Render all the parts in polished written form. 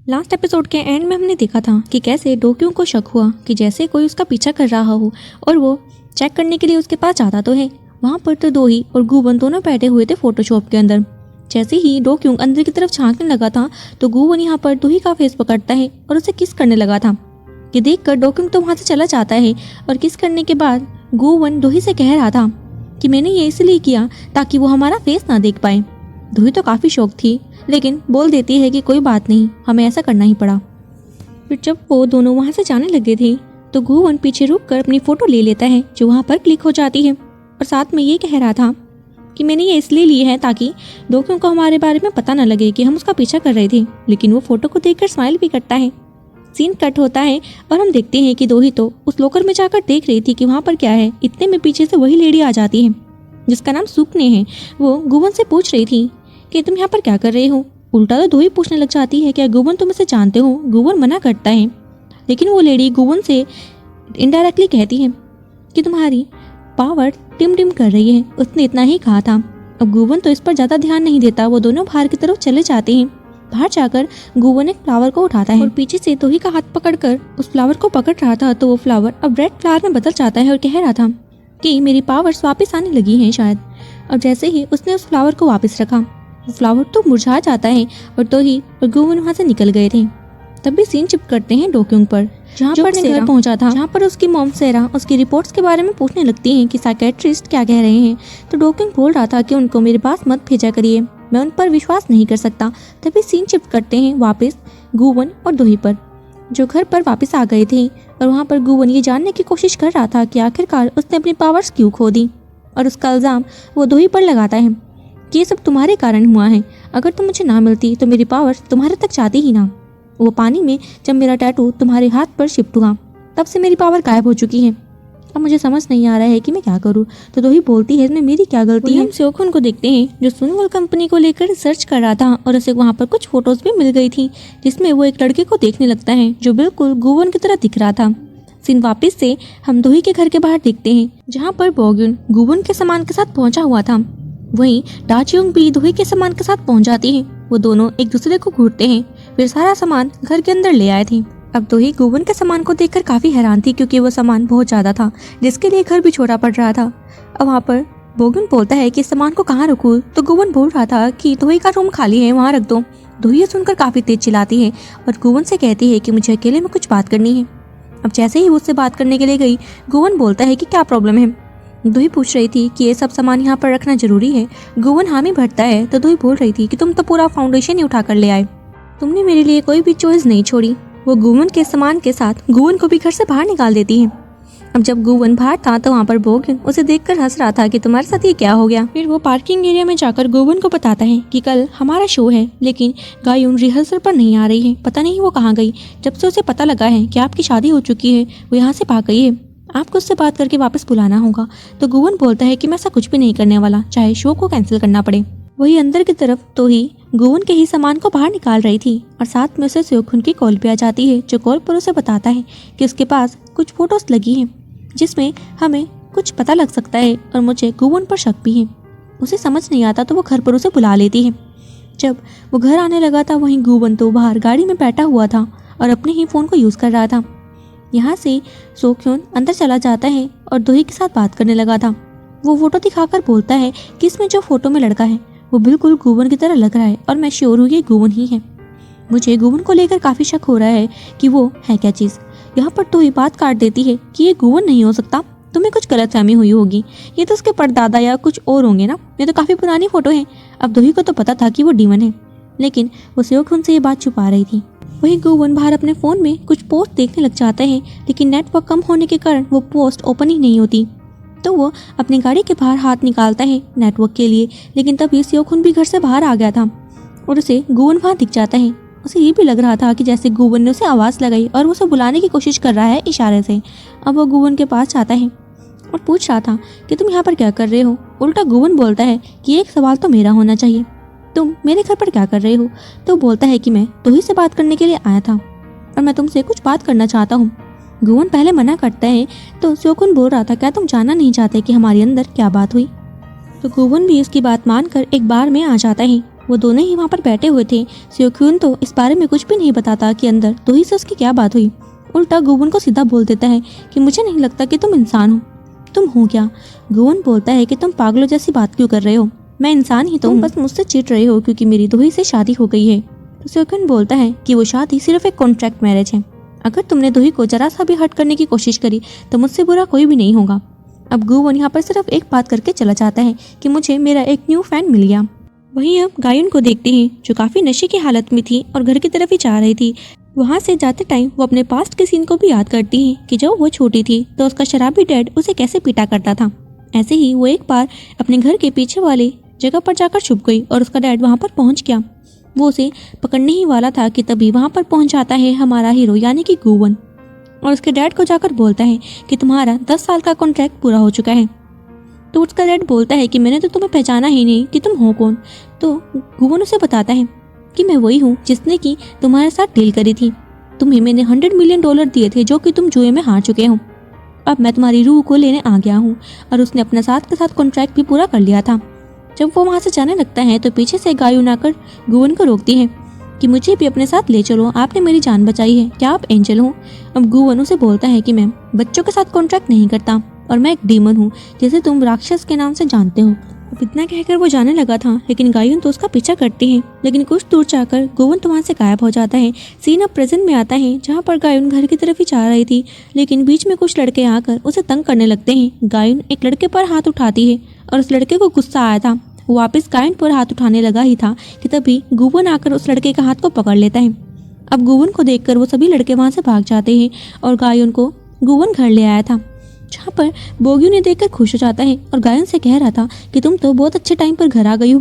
Last episode के and में हमने देखा था कि कैसे डोक्यूं को शक हुआ कि जैसे कोई उसका पीछा कर रहा हो और वो चेक करने के लिए उसके पास जाता तो है। वहाँ पर तो दोही और गुवन दोनों बैठे हुए थे फोटोशॉप के अंदर। जैसे ही डोक्यूं अंदर की तरफ झांकने लगा था तो गुवन यहाँ पर दोही का फेस पकड़ता है और उसे किस करने लगा था। कि देखकर डोक्यूं तो वहाँ से चला जाता है और किस करने के बाद गुवन दोही से कह रहा था कि मैंने ये इसलिए किया ताकि वो हमारा फेस ना देख पाए। दोही तो काफ़ी शौक थी लेकिन बोल देती है कि कोई बात नहीं, हमें ऐसा करना ही पड़ा। फिर जब वो दोनों वहाँ से जाने लगे थे तो गुवन पीछे रुककर अपनी फ़ोटो ले लेता है जो वहाँ पर क्लिक हो जाती है और साथ में ये कह रहा था कि मैंने ये इसलिए ली है ताकि डोक्यूं को हमारे बारे में पता न लगे कि हम उसका पीछा कर रहे थे। लेकिन वो फ़ोटो को देखकर स्माइल भी करता है। सीन कट होता है और हम देखते हैं कि दोही तो उस लॉकर में जाकर देख रही थी कि वहाँ पर क्या है। इतने में पीछे से वही लेडी आ जाती है जिसका नाम सुकने है। वो गुवन से पूछ रही थी कि तुम यहाँ पर क्या कर रहे हो। उल्टा तो दोही पूछने लग जाती है क्या गुवन तुम इसे जानते हो। गुवन मना करता है लेकिन वो लेडी गुवन से इनडायरेक्टली कहती है कि तुम्हारी पावर टिम टिम कर रही है। उसने इतना ही कहा था। अब गुवन तो इस पर ज़्यादा ध्यान नहीं देता। वो दोनों बाहर की तरफ चले जाते हैं। बाहर जाकर गुवन एक फ्लावर को उठाता है और पीछे से दोही का हाथ पकड़कर उस फ्लावर को पकड़ रहा था तो वो फ्लावर अब रेड फ्लावर में बदल जाता है और कह रहा था कि मेरी पावर्स वापस आने लगी हैं शायद। और जैसे ही उसने उस फ्लावर को वापस रखा वो फ्लावर तो मुरझा जाता है और दोही और गुवन वहाँ से निकल गए थे। तब भी सीन शिफ्ट करते हैं डोक्यूं पर जहाँ पर घर पहुंचा था, जहाँ पर उसकी मॉम सेरा उसकी रिपोर्ट्स के बारे में पूछने लगती हैं कि साइकेट्रिस्ट क्या कह रहे हैं। तो डोक्यूं बोल रहा था कि उनको मेरे पास मत भेजा करिए, मैं उन पर विश्वास नहीं कर सकता। तभी सीन शिफ्ट करते हैं वापस गुवन और दोही पर जो घर पर वापस आ गए थे और वहाँ पर गुवन ये जानने की कोशिश कर रहा था कि आखिरकार उसने अपनी पावर्स क्यों खो दी। और उसका इल्ज़ाम वो दोही पर लगाता है कि ये सब तुम्हारे कारण हुआ है। अगर तुम मुझे ना मिलती तो मेरी पावर्स तुम्हारे तक जाती ही ना। वो पानी में जब मेरा टैटू तुम्हारे हाथ पर शिफ्ट हुआ तब से मेरी पावर गायब हो चुकी है। अब मुझे समझ नहीं आ रहा है कि मैं क्या करूँ। तो दोही बोलती है इसमें मेरी क्या गलती है। हम स्योखुन को देखते हैं जो सुनवल कंपनी को लेकर रिसर्च कर रहा था और उसे वहाँ पर कुछ फोटोज भी मिल गई थी जिसमें वो एक लड़के को देखने लगता है जो बिल्कुल गुवन की तरह दिख रहा था। सीन वापस से हम दोही के घर के बाहर देखते हैं जहाँ पर बोग्युन गुवन के सामान के साथ पहुंचा हुआ था। वहीं डाचयोंग भी दोही के सामान के साथ पहुंच जाती है। वो दोनों एक दूसरे को घूरते हैं। फिर सारा सामान घर के अंदर ले आए थे। अब दोही गुवन के सामान को देखकर काफी हैरान थी क्योंकि वो सामान बहुत ज्यादा था जिसके लिए घर भी छोटा पड़ रहा था। अब वहाँ पर बोग्युन बोलता है कि इस सामान को कहाँ रखूँ। तो गुवन बोल रहा था कि दोही का रूम खाली है, वहाँ रख दो। दोही ये सुनकर काफी तेज चिल्लाती है और गुवन से कहती है कि मुझे अकेले में कुछ बात करनी है। अब जैसे ही वो उससे बात करने के लिए गई गुवन बोलता है कि क्या प्रॉब्लम है। दोही पूछ रही थी कि ये सब सामान यहाँ पर रखना जरूरी है। गुवन हामी भरता है तो दोही बोल रही थी कि तुम तो पूरा फाउंडेशन ही उठा कर ले आए, तुमने मेरे लिए कोई भी चॉइस नहीं छोड़ी। वो गुवन के सामान के साथ गुवन को भी घर से बाहर निकाल देती है। अब जब गुवन बाहर था तो वहाँ पर बोग्युन उसे देखकर हंस रहा था कि तुम्हारे साथ ये क्या हो गया। फिर वो पार्किंग एरिया में जाकर गुवन को बताता है कि कल हमारा शो है लेकिन गायुन रिहर्सल पर नहीं आ रही है, पता नहीं वो कहाँ गई। जब से उसे पता लगा है कि आपकी शादी हो चुकी है वो यहाँ से भाग गई है, आपको उससे बात करके वापस बुलाना होगा। तो गुवन बोलता है कि मैं ऐसा कुछ भी नहीं करने वाला, चाहे शो को कैंसिल करना पड़े। वही अंदर की तरफ तो ही गुवन के ही सामान को बाहर निकाल रही थी और साथ में उसे स्योखुन की कॉल भी आ जाती है जो कॉल पर उसे बताता है कि उसके पास कुछ फोटोज लगी हैं जिसमें हमें कुछ पता लग सकता है और मुझे गुवन पर शक भी है। उसे समझ नहीं आता तो वो घर पर उसे बुला लेती है। जब वो घर आने लगा था वहीं गुवन तो बाहर गाड़ी में बैठा हुआ था और अपने ही फ़ोन को यूज़ कर रहा था। यहाँ से सोक्योन अंदर चला जाता है और दोही के साथ बात करने लगा था। वो फोटो दिखाकर बोलता है कि इसमें जो फोटो में लड़का है वो बिल्कुल गुवन की तरह लग रहा है और मैं श्योर हूँ ये गुवन ही है। मुझे गुवन को लेकर काफ़ी शक हो रहा है कि वो है क्या चीज़। यहाँ पर दोही बात काट देती है कि ये गुवन नहीं हो सकता, तुम्हें कुछ गलतफहमी हुई होगी, ये तो उसके परदादा या कुछ और होंगे ना, ये तो काफ़ी पुरानी फोटो है। अब दोही को तो पता था कि वो डीमन है लेकिन वो स्योखुन से ये बात छुपा रही थी। वही गुवन बाहर अपने फ़ोन में कुछ पोस्ट देखने लग जाता है लेकिन नेटवर्क कम होने के कारण वो पोस्ट ओपन ही नहीं होती। तो वो अपनी गाड़ी के बाहर हाथ निकालता है नेटवर्क के लिए लेकिन तभी स्योखुन भी घर से बाहर आ गया था और उसे गुवन वहाँ दिख जाता है। उसे ये भी लग रहा था कि जैसे गुवन ने उसे आवाज़ लगाई और वो उसे बुलाने की कोशिश कर रहा है इशारे से। अब वो गुवन के पास जाता है और पूछ रहा था कि तुम यहाँ पर क्या कर रहे हो। उल्टा गुवन बोलता है कि एक सवाल तो मेरा होना चाहिए, तुम मेरे घर पर क्या कर रहे हो। तो बोलता है कि मैं दोही से बात करने के लिए आया था और मैं तुमसे कुछ बात करना चाहता हूँ। गुवन पहले मना करता है तो स्योखुन बोल रहा था क्या तुम जानना नहीं चाहते कि हमारे अंदर क्या बात हुई। तो गुवन भी उसकी बात मानकर एक बार में आ जाता है वो दोनों ही वहाँ पर बैठे हुए थे। सियोक्यून तो इस बारे में कुछ भी नहीं बताता कि अंदर दोही से उसकी क्या बात हुई। उल्टा गुवन को सीधा बोल देता है कि मुझे नहीं लगता कि तुम इंसान हो। तुम हो क्या? गुवन बोलता है कि तुम पागलों जैसी बात क्यों कर रहे हो, मैं इंसान ही तो हूँ, बस मुझसे चिढ़ रहे हो क्योंकि मेरी दोही से शादी हो गई है। तो सियोक्यून बोलता है कि वो शादी सिर्फ एक कॉन्ट्रैक्ट मैरिज है। अगर तुमने दोही को जरा सा भी हर्ट करने की कोशिश करी तो मुझसे बुरा कोई भी नहीं होगा। अब गुवन यहाँ पर सिर्फ एक बात करके चला जाता है कि मुझे मेरा एक न्यू फैन मिल गया। वहीं अब गायुन को देखते हैं जो काफ़ी नशे की हालत में थी और घर की तरफ ही जा रही थी। वहाँ से जाते टाइम वो अपने पास्ट के सीन को भी याद करती है कि जब वो छोटी थी तो उसका शराबी डैड उसे कैसे पीटा करता था। ऐसे ही वो एक बार अपने घर के पीछे वाले जगह पर जाकर छुप गई और उसका डैड वहाँ पर पहुँच गया। वो उसे पकड़ने ही वाला था कि तभी वहाँ पर पहुँच जाता है हमारा हीरो यानी कि गुवन और उसके डैड को जाकर बोलता है कि तुम्हारा 10 साल का कॉन्ट्रैक्ट पूरा हो चुका है। तो उसका डैड बोलता है कि मैंने तो तुम्हें पहचाना ही नहीं कि तुम हो कौन। तो गुवन उसे बताता है कि मैं वही हूँ जिसने कि तुम्हारे साथ डील करी थी। तुम्हें मैंने $100 मिलियन दिए थे जो कि तुम जुए में हार चुके हो। अब मैं तुम्हारी रूह को लेने आ गया हूँ। और उसने अपने साथ के साथ कॉन्ट्रैक्ट भी पूरा कर लिया था। जब वो वहाँ से जाने लगता है तो पीछे से गायुन आकर गुवन को रोकती है कि मुझे भी अपने साथ ले चलो, आपने मेरी जान बचाई है, क्या आप एंजल हो? अब गुवन उसे बोलता है कि मैं बच्चों के साथ कॉन्ट्रैक्ट नहीं करता और मैं एक डीमन हूँ जिसे तुम राक्षस के नाम से जानते हो। अब इतना कहकर वो जाने लगा था लेकिन गायुन तो उसका पीछा करती है। लेकिन कुछ दूर जाकर गुवन तो वहाँ से गायब हो जाता है। सीन अब प्रेजेंट में आता है जहाँ पर गायुन घर की तरफ ही जा रही थी लेकिन बीच में कुछ लड़के आकर उसे तंग करने लगते हैं। गायुन एक लड़के पर हाथ उठाती है और उस लड़के को गुस्सा आया था। वो वापस गायुन पर हाथ उठाने लगा ही था कि तभी गुवन आकर उस लड़के का हाथ को पकड़ लेता है। अब गुवन को देखकर वो सभी लड़के वहाँ से भाग जाते हैं और गायुन को गुवन घर ले आया था जहाँ पर बोग्यू ने देखकर खुश हो जाता है और गायुन से कह रहा था कि तुम तो बहुत अच्छे टाइम पर घर आ गई हो,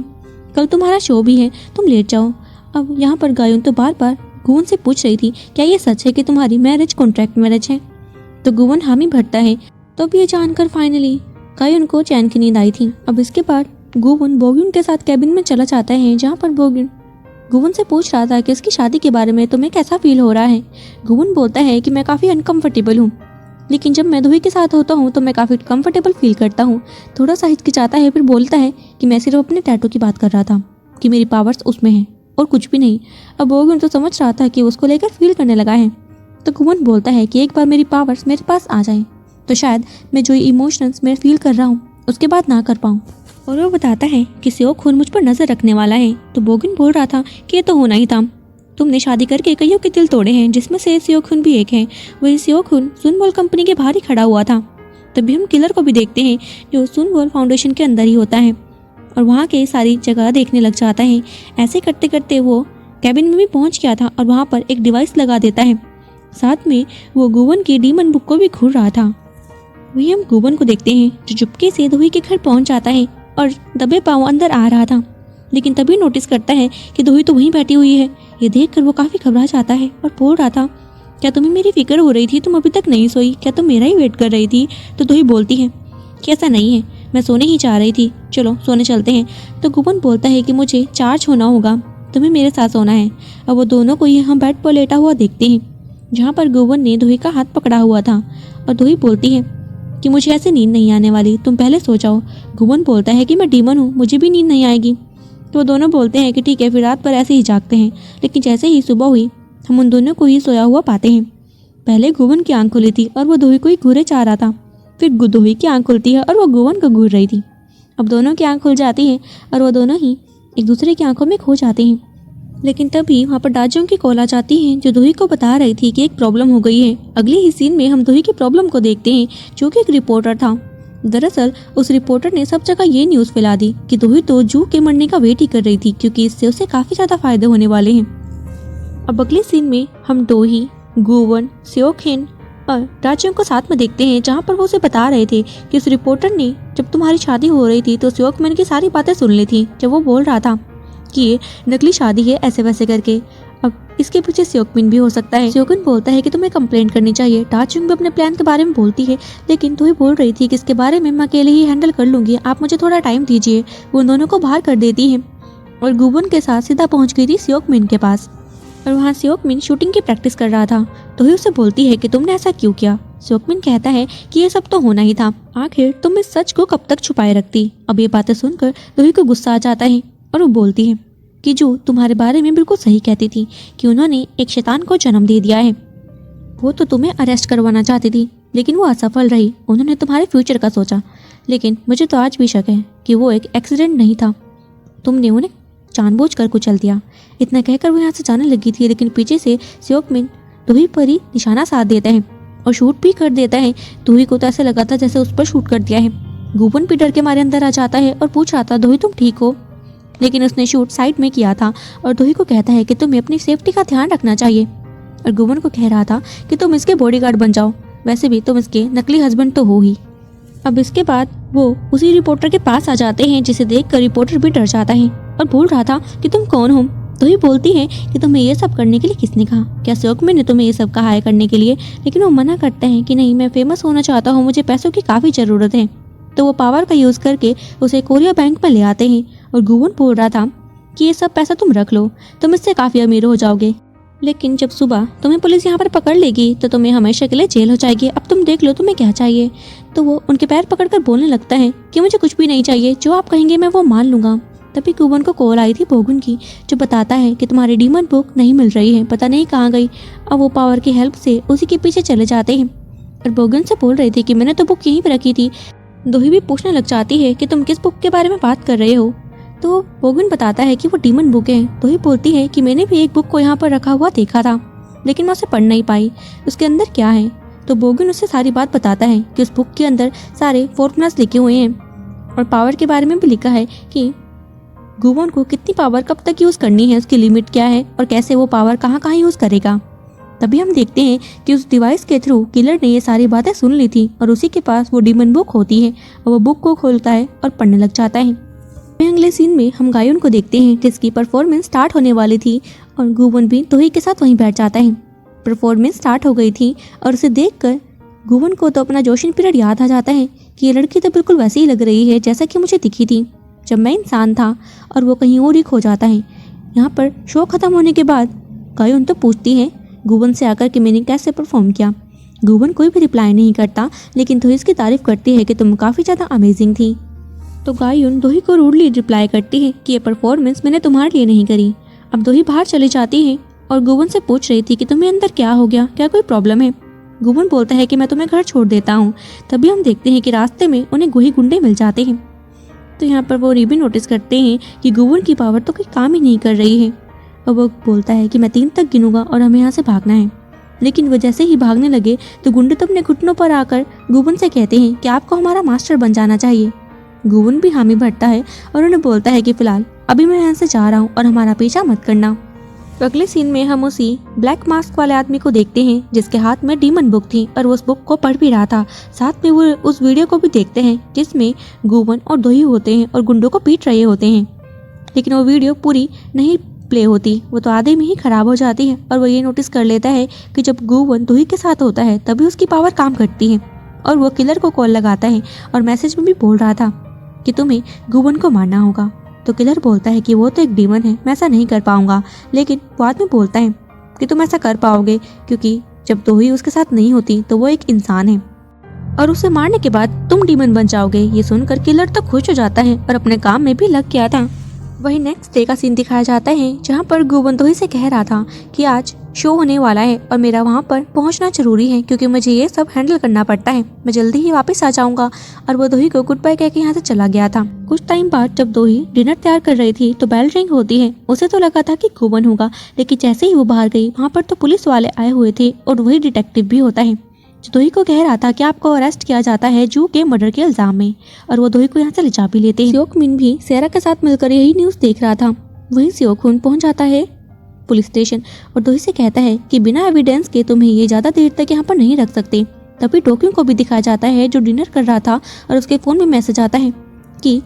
कल तुम्हारा शो भी है, तुम लेट जाओ। अब यहाँ पर गायुन तो बार बार गुवन से पूछ रही थी क्या ये सच है कि तुम्हारी मैरिज कॉन्ट्रैक्ट मैरिज है। तो गुवन हामी भरता है। तो अब ये जानकर फाइनली गायुन को चैन की नींद आई थी। अब इसके बाद गुवन बोग्यून के साथ कैबिन में चला जाता है जहाँ पर बोग्यून गुवन से पूछ रहा था कि इसकी शादी के बारे में तुम्हें कैसा फील हो रहा है। गुवन बोलता है कि मैं काफ़ी अनकंफर्टेबल हूँ लेकिन जब मैं दोही के साथ होता हूँ तो मैं काफ़ी कंफर्टेबल फील करता हूँ। थोड़ा सा हिचकिचाता है फिर बोलता है कि मैं सिर्फ अपने टैटू की बात कर रहा था कि मेरी पावर्स उसमें हैं और कुछ भी नहीं। अब बोग्यून तो समझ रहा था कि उसको लेकर फील करने लगा है। तो गुवन बोलता है कि एक बार मेरी पावर्स मेरे पास आ जाए तो शायद मैं जो इमोशंस मैं फील कर रहा हूँ उसके बाद ना कर पाऊँ। और वो बताता है कि सियोक-हुन मुझ पर नजर रखने वाला है। तो बोगिन बोल रहा था कि ये तो होना ही था, तुमने शादी करके कईयों के दिल तोड़े हैं जिसमें से सियोक-हुन भी एक है। वही सियोक-हुन सुनवोल कंपनी के बाहर ही खड़ा हुआ था। तभी हम किलर को भी देखते हैं जो सुनवोल फाउंडेशन के अंदर ही होता है और वहाँ के सारी जगह देखने लग जाता है। ऐसे करते करते वो कैबिन में भी पहुँच गया था और वहाँ पर एक डिवाइस लगा देता है। साथ में वो गुवन की डीमन बुक को भी घूर रहा था। वही हम गुवन को देखते हैं जो चुपके से दोही के घर पहुँच जाता है और दबे पाँव अंदर आ रहा था, लेकिन तभी नोटिस करता है कि दोही तो वहीं बैठी हुई है। ये देखकर वो काफ़ी घबरा जाता है और बोल रहा था, क्या तुम्हें मेरी फिक्र हो रही थी? तुम अभी तक नहीं सोई? क्या तुम मेरा ही वेट कर रही थी? तो दोही बोलती है कि ऐसा नहीं है, मैं सोने ही चाह रही थी, चलो सोने चलते हैं। तो गुवन बोलता है कि मुझे चार्ज होना होगा, तुम्हें मेरे साथ सोना है। अब वो दोनों को यहाँ बेड पर लेटा हुआ देखते हैं जहाँ पर गुवन ने दोही का हाथ पकड़ा हुआ था और दोही बोलती है कि मुझे ऐसे नींद नहीं आने वाली, तुम पहले सो जाओ। गुवन बोलता है कि मैं डीमन हूँ, मुझे भी नींद नहीं आएगी। तो वो दोनों बोलते हैं कि ठीक है, फिर रात पर ऐसे ही जागते हैं। लेकिन जैसे ही सुबह हुई हम उन दोनों को ही सोया हुआ पाते हैं। पहले गुवन की आंख खुली थी और वो दोही को ही घूरे चाह रहा था, फिर दोही की आंख खुलती है और वो गुवन को घूर रही थी। अब दोनों की आंख खुल जाती है और वो दोनों ही एक दूसरे की आंखों में खो जाते हैं। लेकिन तभी वहाँ पर दाजों की कॉल आ जाती है जो दोही को बता रही थी कि एक प्रॉब्लम हो गई है। अगले ही सीन में हम दोही की प्रॉब्लम को देखते हैं जो कि एक रिपोर्टर था। दरअसल उस रिपोर्टर ने सब जगह ये न्यूज़ फैला दी कि दोही तो जू के मरने का वेट ही कर रही थी क्योंकि इससे उसे काफ़ी ज़्यादा फायदे होने वाले हैं। अब अगले सीन में हम दोही, गुवन, सियोक-हिन और दाजों को साथ में देखते हैं जहाँ पर वो उसे बता रहे थे कि उस रिपोर्टर ने जब तुम्हारी शादी हो रही थी तो सियोक-मिन की सारी बातें सुन ली थी, जब वो बोल रहा था कि ये नकली शादी है ऐसे वैसे करके। अब इसके पीछे सियोक-मिन भी हो सकता है। सियोक-मिन बोलता है कि तुम्हें कंप्लेंट करनी चाहिए। दाचुंग भी अपने प्लान के बारे में बोलती है, लेकिन दोही बोल रही थी कि इसके बारे में मैं अकेले ही हैंडल कर लूंगी, आप मुझे थोड़ा टाइम दीजिए। वो दोनों को बाहर कर देती है और गुवन के साथ सीधा पहुंच गई थी सियोक-मिन के पास और वहाँ सियोक-मिन शूटिंग की प्रैक्टिस कर रहा था। दोही उसे बोलती है कि तुमने ऐसा क्यों किया? सियोक-मिन कहता है कि ये सब तो होना ही था, आखिर तुम इस सच को कब तक छुपाए रखती। अब ये बातें सुनकर दोही को गुस्सा आ जाता है और वो बोलती है कि जो तुम्हारे बारे में बिल्कुल सही कहती थी कि उन्होंने एक शैतान को जन्म दे दिया है। वो तो तुम्हें अरेस्ट करवाना चाहती थी, लेकिन वो असफल रही। उन्होंने तुम्हारे फ्यूचर का सोचा, लेकिन मुझे तो आज भी शक है कि वो एक एक्सीडेंट नहीं था। तुमने उन्हें जानबूझकर कुचल दिया। इतना कहकर वो यहाँ से जाने लगी थी, लेकिन पीछे से सियोक मिन दोही पर ही निशाना साध देता है और शूट भी कर देता है। दोही को तो ऐसा लगा था जैसे उस पर शूट कर दिया है। गुबन भी डर के मारे अंदर आ जाता है और पूछ रहा था, दोही तुम ठीक हो? लेकिन उसने शूट साइड में किया था और दोही को कहता है कि तुम्हें अपनी सेफ्टी का ध्यान रखना चाहिए। और गुबन को कह रहा था कि तुम इसके बॉडीगार्ड बन जाओ, वैसे भी तुम इसके नकली हस्बैंड तो हो ही। अब इसके बाद वो उसी रिपोर्टर के पास आ जाते हैं, जिसे देखकर रिपोर्टर भी डर जाता है और बोल रहा था कि तुम कौन हो? तो ही बोलती है कि तुम्हें ये सब करने के लिए किसने कहा? क्या सियोक मिन ने तुम्हें ये सब कहा है करने के लिए? लेकिन वो मना करते हैं कि नहीं, मैं फेमस होना चाहता हूँ, मुझे पैसों की काफ़ी ज़रूरत है। तो वो पावर का यूज़ करके उसे कोरिया बैंक में ले आते हैं और गुबन बोल रहा था कि ये सब पैसा तुम रख लो, तुम इससे काफ़ी अमीर हो जाओगे। लेकिन जब सुबह तुम्हें पुलिस यहाँ पर पकड़ लेगी तो तुम्हें हमेशा के लिए जेल हो जाएगी। अब तुम देख लो तुम्हें क्या चाहिए। तो वो उनके पैर पकड़कर बोलने लगता है कि मुझे कुछ भी नहीं चाहिए, जो आप कहेंगे मैं वो मान लूँगा। तभी गुबन को कॉल आई थी बोगुन की, जो बताता है कि तुम्हारी डीमन बुक नहीं मिल रही है, पता नहीं कहाँ गई। अब वो पावर की हेल्प से उसी के पीछे चले जाते हैं और बोगुन से बोल रही थी कि मैंने तो बुक यहीं पर रखी थी। दोही भी पूछने लग जाती है कि तुम किस बुक के बारे में बात कर रहे हो। तो बोगुन बताता है कि वो डीमन बुक है। दोही बोलती है कि मैंने भी एक बुक को यहाँ पर रखा हुआ देखा था, लेकिन मैं उसे पढ़ नहीं पाई, उसके अंदर क्या है। तो बोगुन उसे सारी बात बताता है कि उस बुक के अंदर सारे फॉर्मूलास लिखे हुए हैं और पावर के बारे में भी लिखा है कि गुबन को कितनी पावर कब तक यूज़ करनी है, उसकी लिमिट क्या है और कैसे वो पावर कहाँ कहाँ यूज़ करेगा। तभी हम देखते हैं कि उस डिवाइस के थ्रू किलर ने ये सारी बातें सुन ली थी और उसी के पास वो डीमन बुक होती है और वो बुक को खोलता है और पढ़ने लग जाता है। अगले सीन में हम गायोन को देखते हैं, जिसकी परफॉर्मेंस स्टार्ट होने वाली थी और गुबन भी दोही के साथ वहीं बैठ जाता है। परफॉर्मेंस स्टार्ट हो गई थी और उसे देखकर गुबन को तो अपना जोशन पीरियड याद आ जाता है कि ये लड़की तो बिल्कुल वैसी ही लग रही है जैसा कि मुझे दिखी थी जब मैं इंसान था, और वो कहीं और ही खो जाता है। यहाँ पर शो खत्म होने के बाद गायोन तो पूछती है गुबन से आकर कि मैंने कैसे परफॉर्म किया। गुबन कोई भी रिप्लाई नहीं करता, लेकिन दोही इसकी तारीफ करती है कि तुम काफ़ी ज़्यादा अमेजिंग थी। तो गायोन दोही को रूडली रिप्लाई करती है कि ये परफॉर्मेंस मैंने तुम्हारे लिए नहीं करी। अब दोही बाहर चली जाती है और गुबन से पूछ रही थी कि तुम्हें अंदर क्या हो गया, क्या कोई प्रॉब्लम है। गुबन बोलता है कि मैं तुम्हें घर छोड़ देता हूँ। तभी हम देखते हैं कि रास्ते में उन्हें गोही गुंडे मिल जाते हैं। तो यहाँ पर वो ये भी नोटिस करते हैं कि गुबन की पावर तो कोई काम ही नहीं कर रही है और वो बोलता है कि मैं 3 तक गिनूंगा और हमें यहाँ से भागना है। लेकिन वो जैसे ही भागने लगे तो गुंडे तो अपने घुटनों पर आकर गुबन से कहते हैं कि आपको हमारा मास्टर बन जाना चाहिए। गुबन भी हामी भरता है और उन्हें बोलता है कि फिलहाल अभी मैं यहाँ से जा रहा हूँ और हमारा पीछा मत करना। तो अगले सीन में हम उसी ब्लैक मास्क वाले आदमी को देखते हैं जिसके हाथ में डीमन बुक थी और वो उस बुक को पढ़ भी रहा था। साथ में वो उस वीडियो को भी देखते हैं जिसमें गुबन और दोही होते हैं और गुंडों को पीट रहे होते हैं, लेकिन वो वीडियो पूरी नहीं प्ले होती, वो तो आधे में ही खराब हो जाती है। और वो ये नोटिस कर लेता है कि जब गुबन दोही के साथ होता है तभी उसकी पावर काम करती है और वो किलर को कॉल लगाता है और मैसेज में भी बोल रहा था कि तुम्हें गुबन को मारना होगा। तो किलर बोलता है कि वो तो एक डीमन है, मैं ऐसा नहीं कर पाऊंगा। लेकिन बाद में बोलता है कि तुम ऐसा कर पाओगे क्योंकि जब दोही उसके साथ नहीं होती तो वो एक इंसान है और उसे मारने के बाद तुम डीमन बन जाओगे। ये सुनकर किलर तो खुश हो जाता है और अपने काम में भी लग गया था। वही नेक्स्ट डे का सीन दिखाया जाता है जहाँ पर गुबन दोही से कह रहा था कि आज शो होने वाला है और मेरा वहाँ पर पहुँचना जरूरी है क्योंकि मुझे ये सब हैंडल करना पड़ता है, मैं जल्दी ही वापस आ जाऊंगा। और वो दोही को गुड बाय कह के यहाँ से चला गया था। कुछ टाइम बाद जब दोही डिनर तैयार कर रही थी तो बेल रिंग होती है। उसे तो लगा था कि गुबन होगा, लेकिन जैसे ही वो बाहर गई वहाँ पर तो पुलिस वाले आए हुए थे और वही डिटेक्टिव भी होता है जो दोही को कह रहा था कि आपको अरेस्ट किया जाता है जू के मर्डर के इल्जाम में, और वो दोही को यहाँ से ले जा भी लेते हैं। सियोक मिन भी सेरा के साथ मिलकर यही न्यूज़ देख रहा था। वहीं सियोक पहुँच जाता है पुलिस स्टेशन और दोही से कहता है कि बिना एविडेंस के तुम्हें ये ज़्यादा देर तक यहाँ पर नहीं रख सकते। तभी टोक्यो को भी दिखाया जाता है जो डिनर कर रहा था और उसके फ़ोन में मैसेज आता है कि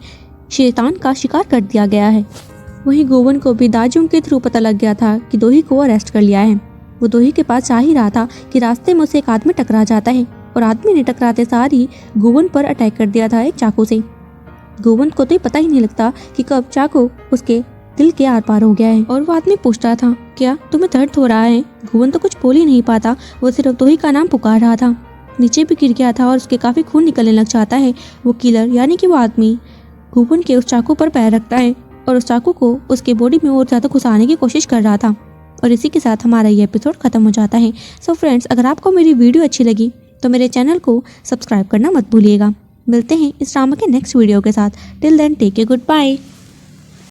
शैतान का शिकार कर दिया गया है। वहीं गुबन को भी दाजुंग के थ्रू पता लग गया था कि दोही को अरेस्ट कर लिया है। वो दोही के पास जा ही रहा था कि रास्ते में उसे एक आदमी टकरा जाता है और आदमी ने टकराते सार ही गुबन पर अटैक कर दिया था एक चाकू से। गुबन को तो पता ही नहीं लगता कि कब चाकू उसके दिल के आर पार हो गया है और वो आदमी पूछ रहा था क्या तुम्हें दर्द हो रहा है। गुबन तो कुछ बोल ही नहीं पाता, वो सिर्फ दोही का नाम पुकार रहा था। नीचे भी गिर गया था और उसके काफ़ी खून निकलने लग जाता है। वो किलर यानी कि वो आदमी गुबन के उस चाकू पर पैर रखता है और उस चाकू को उसके बॉडी में और ज़्यादा घुसाने की कोशिश कर रहा था। और इसी के साथ हमारा ये एपिसोड खत्म हो जाता है। सो फ्रेंड्स, अगर आपको मेरी वीडियो अच्छी लगी तो मेरे चैनल को सब्सक्राइब करना मत भूलिएगा। मिलते हैं इस ड्रामा के नेक्स्ट वीडियो के साथ। Till then take care, good bye.